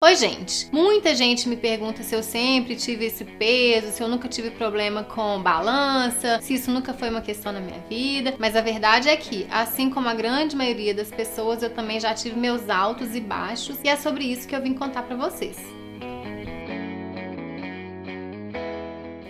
Oi, gente! Muita gente me pergunta se eu sempre tive esse peso, se eu nunca tive problema com balança, se isso nunca foi uma questão na minha vida, mas a verdade é que, assim como a grande maioria das pessoas, eu também já tive meus altos e baixos, e é sobre isso que eu vim contar pra vocês.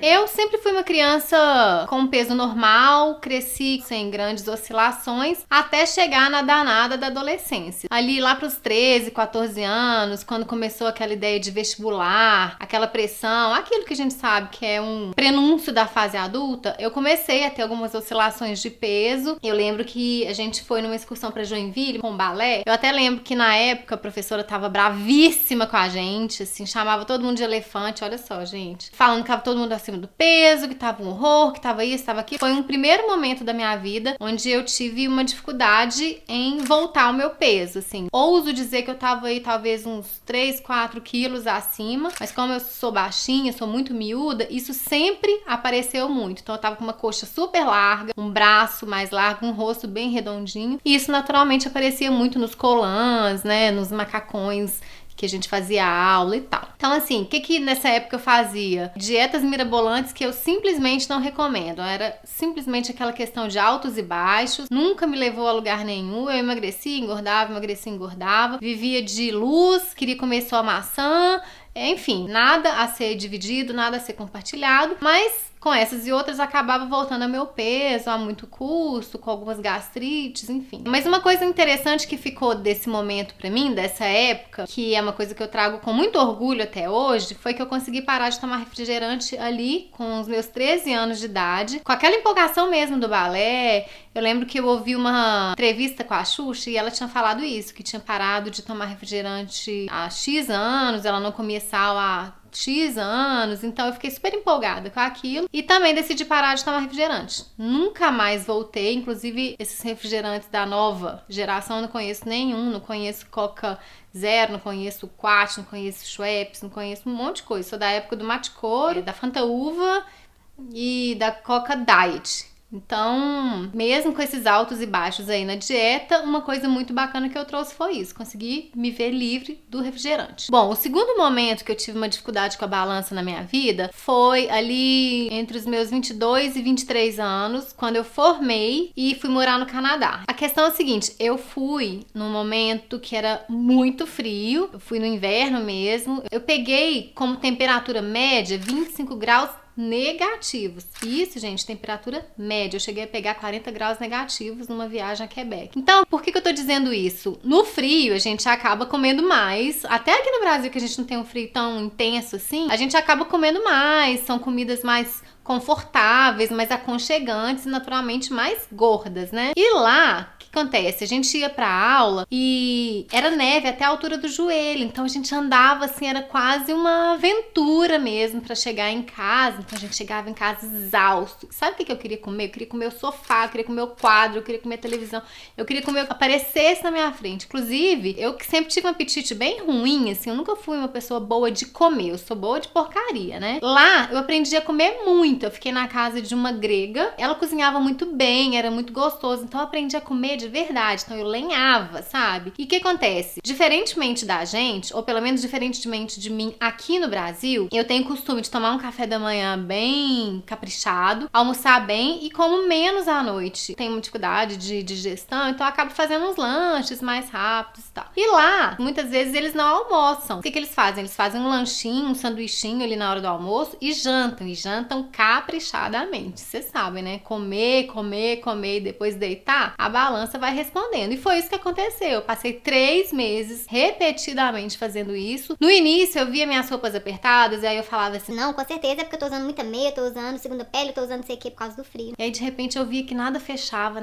Eu sempre fui uma criança com peso normal, cresci sem grandes oscilações, até chegar na danada da adolescência. Ali lá pros 13, 14 anos, quando começou aquela ideia de vestibular, aquela pressão, aquilo que a gente sabe que é um prenúncio da fase adulta, eu comecei a ter algumas oscilações de peso. Eu lembro que a gente foi numa excursão pra Joinville com balé. Eu até lembro que na época a professora tava bravíssima com a gente, assim, chamava todo mundo de elefante, olha só, gente. Falando que tava todo mundo acima do peso, que tava um horror, que tava isso, tava aquilo. Foi um primeiro momento da minha vida onde eu tive uma dificuldade em voltar ao meu peso, assim. Ouso dizer que eu tava aí talvez uns 3, 4 quilos acima, mas como eu sou baixinha, sou muito miúda, isso sempre apareceu muito. Então eu tava com uma coxa super larga, um braço mais largo, um rosto bem redondinho. E isso naturalmente aparecia muito nos colãs, né, nos macacões que a gente fazia aula e tal. Então, assim, o que nessa época eu fazia? Dietas mirabolantes que eu simplesmente não recomendo. Era simplesmente aquela questão de altos e baixos. Nunca me levou a lugar nenhum. Eu emagreci, engordava. Vivia de luz, queria comer só maçã. Enfim, nada a ser dividido, nada a ser compartilhado. Mas com essas e outras acabava voltando ao meu peso a muito custo, com algumas gastrites, enfim. Mas uma coisa interessante que ficou desse momento pra mim, dessa época, que é uma coisa que eu trago com muito orgulho até hoje, foi que eu consegui parar de tomar refrigerante ali com os meus 13 anos de idade, com aquela empolgação mesmo do balé. Eu lembro que eu ouvi uma entrevista com a Xuxa e ela tinha falado isso, que tinha parado de tomar refrigerante há X anos, ela não comia sal há X anos, então eu fiquei super empolgada com aquilo e também decidi parar de tomar refrigerante. Nunca mais voltei, inclusive esses refrigerantes da nova geração eu não conheço nenhum, não conheço Coca Zero, não conheço Quat, não conheço Schweppes, não conheço um monte de coisa. Sou da época do Mate Coro, da Fanta Uva e da Coca Diet. Então, mesmo com esses altos e baixos aí na dieta, uma coisa muito bacana que eu trouxe foi isso, consegui me ver livre do refrigerante. Bom, o segundo momento que eu tive uma dificuldade com a balança na minha vida foi ali entre os meus 22 e 23 anos, quando eu formei e fui morar no Canadá. A questão é a seguinte, eu fui num momento que era muito frio, eu fui no inverno mesmo, eu peguei como temperatura média 25 graus negativos. Isso, gente, temperatura média. Eu cheguei a pegar 40 graus negativos numa viagem a Quebec. Então, por que eu tô dizendo isso? No frio, a gente acaba comendo mais. Até aqui no Brasil, que a gente não tem um frio tão intenso assim, a gente acaba comendo mais. São comidas mais confortáveis, mais aconchegantes e naturalmente mais gordas, né? E lá, o que acontece? A gente ia pra aula e era neve até a altura do joelho, então a gente andava assim, era quase uma aventura mesmo pra chegar em casa. Então a gente chegava em casa exausto. Sabe o que eu queria comer? Eu queria comer o sofá, eu queria comer o quadro, eu queria comer a televisão, eu queria comer o que aparecesse na minha frente. Inclusive, eu que sempre tive um apetite bem ruim, assim, eu nunca fui uma pessoa boa de comer, eu sou boa de porcaria, né? Lá eu aprendi a comer muito. Eu fiquei na casa de uma grega, ela cozinhava muito bem, era muito gostoso, então eu aprendi a comer de verdade, então eu lenhava, sabe? E o que acontece? Diferentemente da gente, ou pelo menos diferentemente de mim aqui no Brasil, eu tenho o costume de tomar um café da manhã bem caprichado, almoçar bem e como menos à noite. Tenho uma dificuldade de digestão, então eu acabo fazendo uns lanches mais rápidos e tal. E lá, muitas vezes eles não almoçam. O que eles fazem? Eles fazem um lanchinho, um sanduichinho ali na hora do almoço e jantam caprichadamente. Vocês sabem, né? Comer e depois deitar, a balança vai respondendo. E foi isso que aconteceu. Eu passei 3 meses repetidamente fazendo isso. No início, eu via minhas roupas apertadas e aí eu falava assim, não, com certeza é porque eu tô usando muita meia, eu tô usando segunda pele, eu tô usando não sei o que por causa do frio. E aí, de repente, eu via que nada fechava.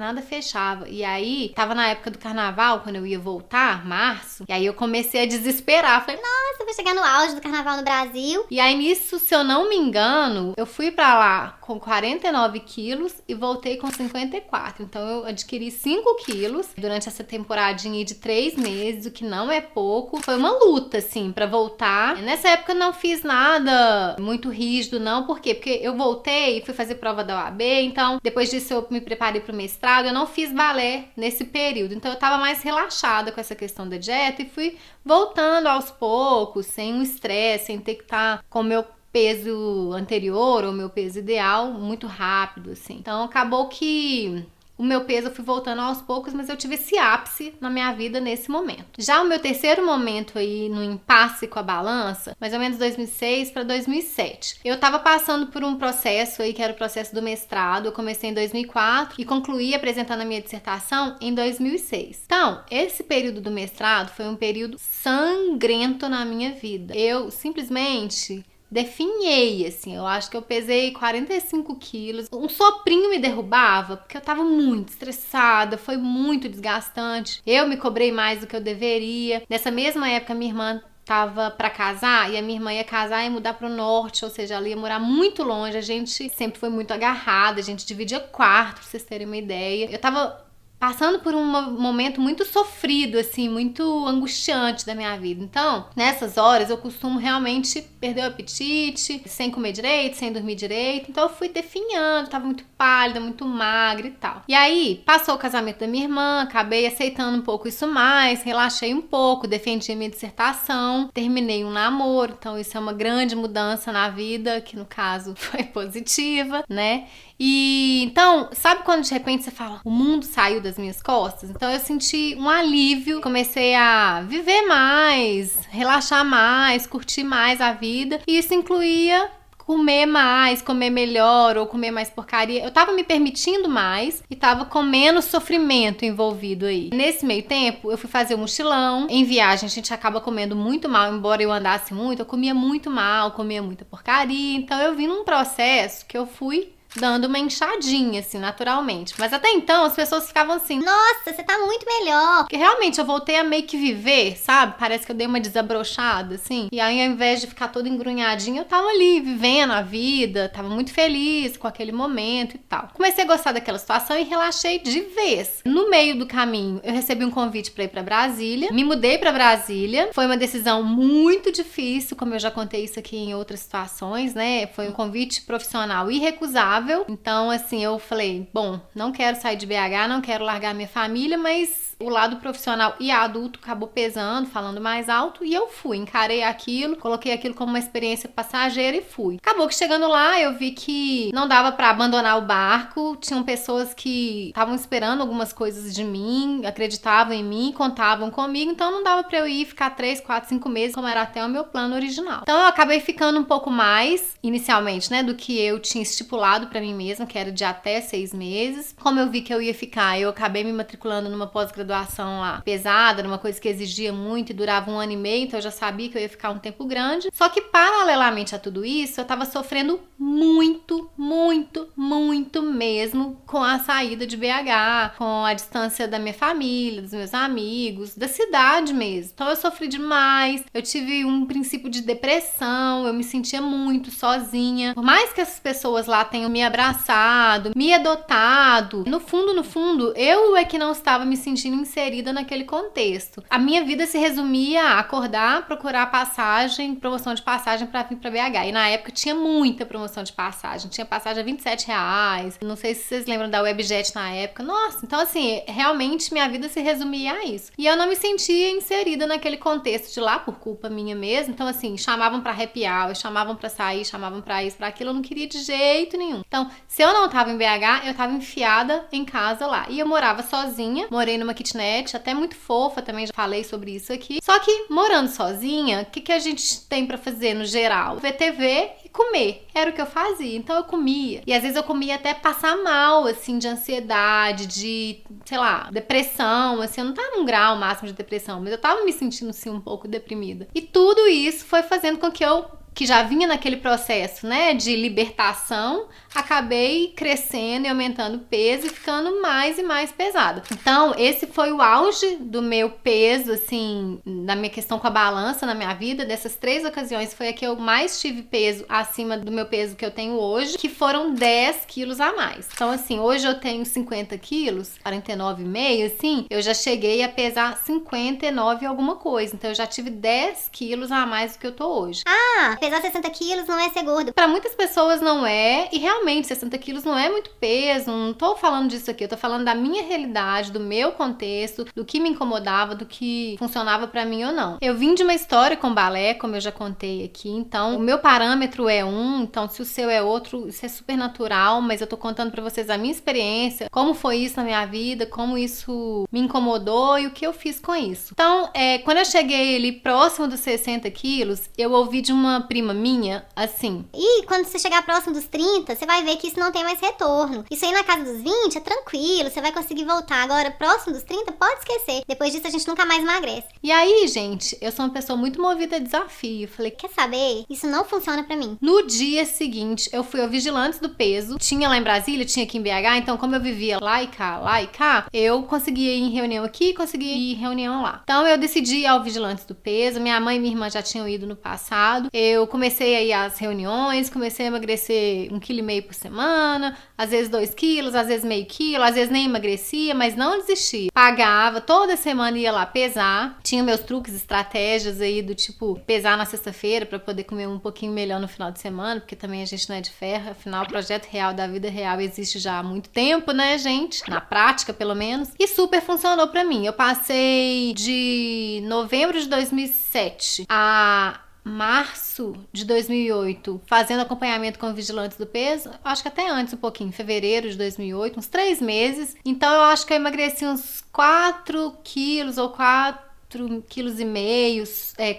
E aí, tava na época do carnaval, quando eu ia voltar, março, e aí eu comecei a desesperar. Falei, nossa, eu vou chegar no auge do carnaval no Brasil. E aí, nisso, se eu não me engano, eu fui pra lá com 49 quilos e voltei com 54. Então eu adquiri 5 quilos durante essa temporadinha aí de 3 meses, o que não é pouco. Foi uma luta, assim, pra voltar. Nessa época eu não fiz nada muito rígido, não. Por quê? Porque eu voltei e fui fazer prova da OAB, então depois disso eu me preparei pro mestrado. Eu não fiz balé nesse período, então eu tava mais relaxada com essa questão da dieta e fui voltando aos poucos, sem um estresse, sem ter que estar com o meu peso anterior ou meu peso ideal muito rápido, assim. Então acabou que o meu peso eu fui voltando aos poucos, mas eu tive esse ápice na minha vida nesse momento. Já o meu terceiro momento aí no impasse com a balança, mais ou menos 2006 para 2007. Eu tava passando por um processo aí, que era o processo do mestrado. Eu comecei em 2004 e concluí apresentando a minha dissertação em 2006. Então, esse período do mestrado foi um período sangrento na minha vida. Eu simplesmente definhei, assim, eu acho que eu pesei 45 quilos. Um soprinho me derrubava, porque eu tava muito estressada, foi muito desgastante. Eu me cobrei mais do que eu deveria. Nessa mesma época, minha irmã tava pra casar, e a minha irmã ia casar e mudar pro norte, ou seja, ela ia morar muito longe. A gente sempre foi muito agarrada, a gente dividia quarto, pra vocês terem uma ideia. Eu tava passando por um momento muito sofrido, assim, muito angustiante da minha vida. Então, nessas horas, eu costumo realmente perder o apetite, sem comer direito, sem dormir direito. Então, eu fui definhando, tava muito pálida, muito magra e tal. E aí, passou o casamento da minha irmã, acabei aceitando um pouco isso mais, relaxei um pouco, defendi a minha dissertação, terminei um namoro. Então, isso é uma grande mudança na vida, que no caso foi positiva, né? E então, sabe quando de repente você fala, o mundo saiu das minhas costas? Então eu senti um alívio, comecei a viver mais, relaxar mais, curtir mais a vida. E isso incluía comer mais, comer melhor ou comer mais porcaria. Eu tava me permitindo mais e tava com menos sofrimento envolvido aí. Nesse meio tempo, eu fui fazer um mochilão. Em viagem, a gente acaba comendo muito mal, embora eu andasse muito, eu comia muito mal, comia muita porcaria. Então eu vim num processo que eu fui dando uma inchadinha, assim, naturalmente. Mas até então, as pessoas ficavam assim, nossa, você tá muito melhor. Porque realmente eu voltei a meio que viver, sabe? Parece que eu dei uma desabrochada, assim. E aí, ao invés de ficar toda engrunhadinha, eu tava ali, vivendo a vida. Tava muito feliz com aquele momento e tal. Comecei a gostar daquela situação e relaxei de vez. No meio do caminho, eu recebi um convite pra ir pra Brasília. Me mudei pra Brasília. Foi uma decisão muito difícil, como eu já contei isso aqui em outras situações, né? Foi um convite profissional irrecusável. Então, assim, eu falei, bom, não quero sair de BH, não quero largar minha família, mas o lado profissional e adulto acabou pesando, falando mais alto, e eu fui, encarei aquilo, coloquei aquilo como uma experiência passageira e fui. Acabou que chegando lá, eu vi que não dava pra abandonar o barco, tinham pessoas que estavam esperando algumas coisas de mim, acreditavam em mim, contavam comigo, então não dava pra eu ir ficar 3, 4, 5 meses, como era até o meu plano original. Então eu acabei ficando um pouco mais, inicialmente, né, do que eu tinha estipulado pra mim mesma, que era de até 6 meses. Como eu vi que eu ia ficar, eu acabei me matriculando numa pós-graduação lá pesada, numa coisa que exigia muito e durava 1 ano e meio, então eu já sabia que eu ia ficar um tempo grande. Só que paralelamente a tudo isso, eu tava sofrendo muito, muito, muito mesmo com a saída de BH, com a distância da minha família, dos meus amigos, da cidade mesmo. Então eu sofri demais, eu tive um princípio de depressão, eu me sentia muito sozinha. Por mais que essas pessoas lá tenham me abraçado, me adotado, no fundo, eu é que não estava me sentindo inserida naquele contexto. A minha vida se resumia a acordar, procurar passagem, promoção de passagem pra vir pra BH. E na época tinha muita promoção de passagem. Tinha passagem a R$27. Não sei se vocês lembram da Webjet na época. Nossa, então assim, realmente minha vida se resumia a isso. E eu não me sentia inserida naquele contexto de lá por culpa minha mesmo. Então assim, chamavam pra happy hour, chamavam pra sair, chamavam pra isso, pra aquilo. Eu não queria de jeito nenhum. Então, se eu não tava em BH, eu tava enfiada em casa lá. E eu morava sozinha, morei numa kitnet, até muito fofa também, já falei sobre isso aqui. Só que, morando sozinha, o que a gente tem pra fazer no geral? Ver TV e comer. Era o que eu fazia. Então eu comia. E às vezes eu comia até passar mal, assim, de ansiedade, de, sei lá, depressão, assim. Eu não tava num grau máximo de depressão, mas eu tava me sentindo, assim, um pouco deprimida. E tudo isso foi fazendo com que eu que já vinha naquele processo, né, de libertação, acabei crescendo e aumentando o peso e ficando mais e mais pesada. Então, esse foi o auge do meu peso, assim, da minha questão com a balança na minha vida. Dessas 3 ocasiões, foi a que eu mais tive peso acima do meu peso que eu tenho hoje, que foram 10 quilos a mais. Então, assim, hoje eu tenho 50 quilos, 49,5, assim, eu já cheguei a pesar 59 alguma coisa. Então, eu já tive 10 quilos a mais do que eu tô hoje. Ah, pesar 60 quilos não é ser gordo. Pra muitas pessoas não é, e realmente 60 quilos não é muito peso, não tô falando disso aqui, eu tô falando da minha realidade, do meu contexto, do que me incomodava, do que funcionava pra mim ou não. Eu vim de uma história com balé, como eu já contei aqui, então o meu parâmetro é então se o seu é outro, isso é super natural, mas eu tô contando pra vocês a minha experiência, como foi isso na minha vida, como isso me incomodou e o que eu fiz com isso. Então, quando eu cheguei ali próximo dos 60 quilos, eu ouvi de uma prima minha, assim... E quando você chegar próximo dos 30, você vai ver que isso não tem mais retorno. Isso aí na casa dos 20 é tranquilo, você vai conseguir voltar. Agora, próximo dos 30, pode esquecer. Depois disso, a gente nunca mais emagrece. E aí, gente, eu sou uma pessoa muito movida a desafio. Falei, quer saber? Isso não funciona pra mim. No dia seguinte, eu fui ao Vigilantes do Peso. Tinha lá em Brasília, tinha aqui em BH. Então, como eu vivia lá e cá, eu conseguia ir em reunião aqui, conseguia ir em reunião lá. Então, eu decidi ir ao Vigilantes do Peso. Minha mãe e minha irmã já tinham ido no passado. Eu comecei a ir às reuniões, comecei a emagrecer 1,5 kg por semana, às vezes 2 quilos, às vezes meio quilo, às vezes nem emagrecia, mas não desistia. Pagava, toda semana ia lá pesar. Tinha meus truques, estratégias aí do tipo pesar na sexta-feira pra poder comer um pouquinho melhor no final de semana, porque também a gente não é de ferro, afinal o projeto real da vida real existe já há muito tempo, né, gente? Na prática, pelo menos. E super funcionou pra mim. Eu passei de novembro de 2007 a março de 2008, fazendo acompanhamento com vigilantes do peso, acho que até antes um pouquinho, fevereiro de 2008, uns 3 meses. Então eu acho que eu emagreci uns 4 quilos ou 4,5 quilos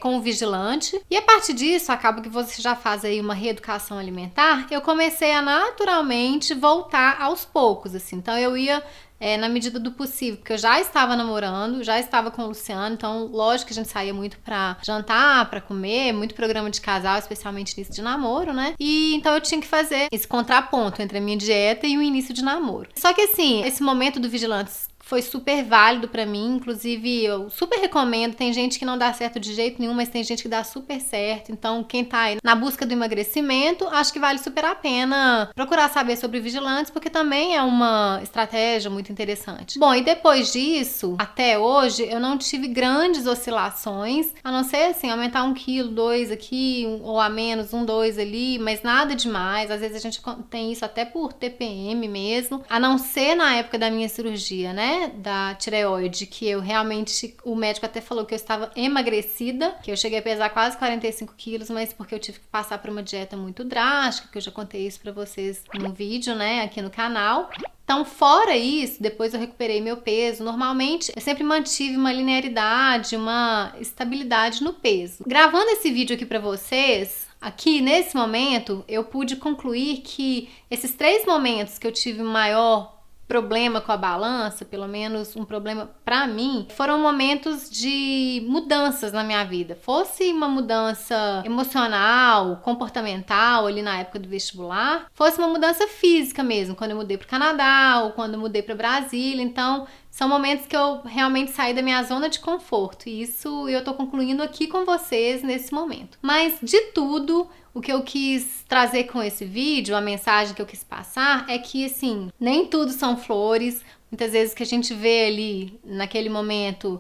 com o vigilante. E a partir disso, acaba que você já faz aí uma reeducação alimentar, eu comecei a naturalmente voltar aos poucos, assim. Então eu ia na medida do possível, porque eu já estava namorando, já estava com o Luciano, então lógico que a gente saía muito pra jantar, pra comer, muito programa de casal, especialmente início de namoro, né? E então eu tinha que fazer esse contraponto entre a minha dieta e o início de namoro. Só que assim, esse momento do Vigilantes foi super válido pra mim, inclusive eu super recomendo. Tem gente que não dá certo de jeito nenhum, mas tem gente que dá super certo. Então quem tá aí na busca do emagrecimento, acho que vale super a pena procurar saber sobre vigilantes, porque também é uma estratégia muito interessante. Bom, e depois disso, até hoje, eu não tive grandes oscilações, a não ser assim, aumentar 1 quilo, 2 aqui, ou a menos, 1, 2 ali, mas nada demais. Às vezes a gente tem isso até por TPM mesmo, a não ser na época da minha cirurgia, né? Da tireoide, que eu realmente, o médico até falou que eu estava emagrecida, que eu cheguei a pesar quase 45 quilos, mas porque eu tive que passar por uma dieta muito drástica, que eu já contei isso pra vocês num vídeo, né, aqui no canal. Então, fora isso, depois eu recuperei meu peso. Normalmente, eu sempre mantive uma linearidade, uma estabilidade no peso. Gravando esse vídeo aqui pra vocês, aqui nesse momento, eu pude concluir que esses 3 momentos que eu tive maior problema com a balança, pelo menos um problema pra mim, foram momentos de mudanças na minha vida. Fosse uma mudança emocional, comportamental ali na época do vestibular, fosse uma mudança física mesmo, quando eu mudei pro Canadá ou quando eu mudei pra Brasília. Então, são momentos que eu realmente saí da minha zona de conforto. E isso eu tô concluindo aqui com vocês nesse momento. Mas de tudo, o que eu quis trazer com esse vídeo, a mensagem que eu quis passar, é que, assim, nem tudo são flores. Muitas vezes o que a gente vê ali naquele momento,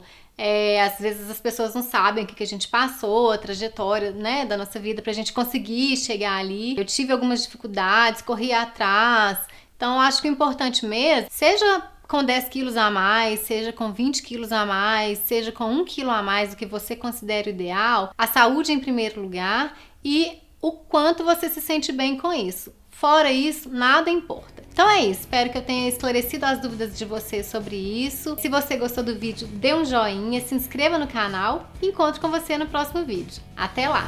às vezes as pessoas não sabem o que a gente passou, a trajetória, né, da nossa vida pra gente conseguir chegar ali. Eu tive algumas dificuldades, corri atrás. Então, eu acho que o importante mesmo, seja com 10 quilos a mais, seja com 20 quilos a mais, seja com 1 quilo a mais do que você considera o ideal, a saúde em primeiro lugar e o quanto você se sente bem com isso. Fora isso, nada importa. Então é isso, espero que eu tenha esclarecido as dúvidas de vocês sobre isso. Se você gostou do vídeo, dê um joinha, se inscreva no canal e encontro com você no próximo vídeo. Até lá!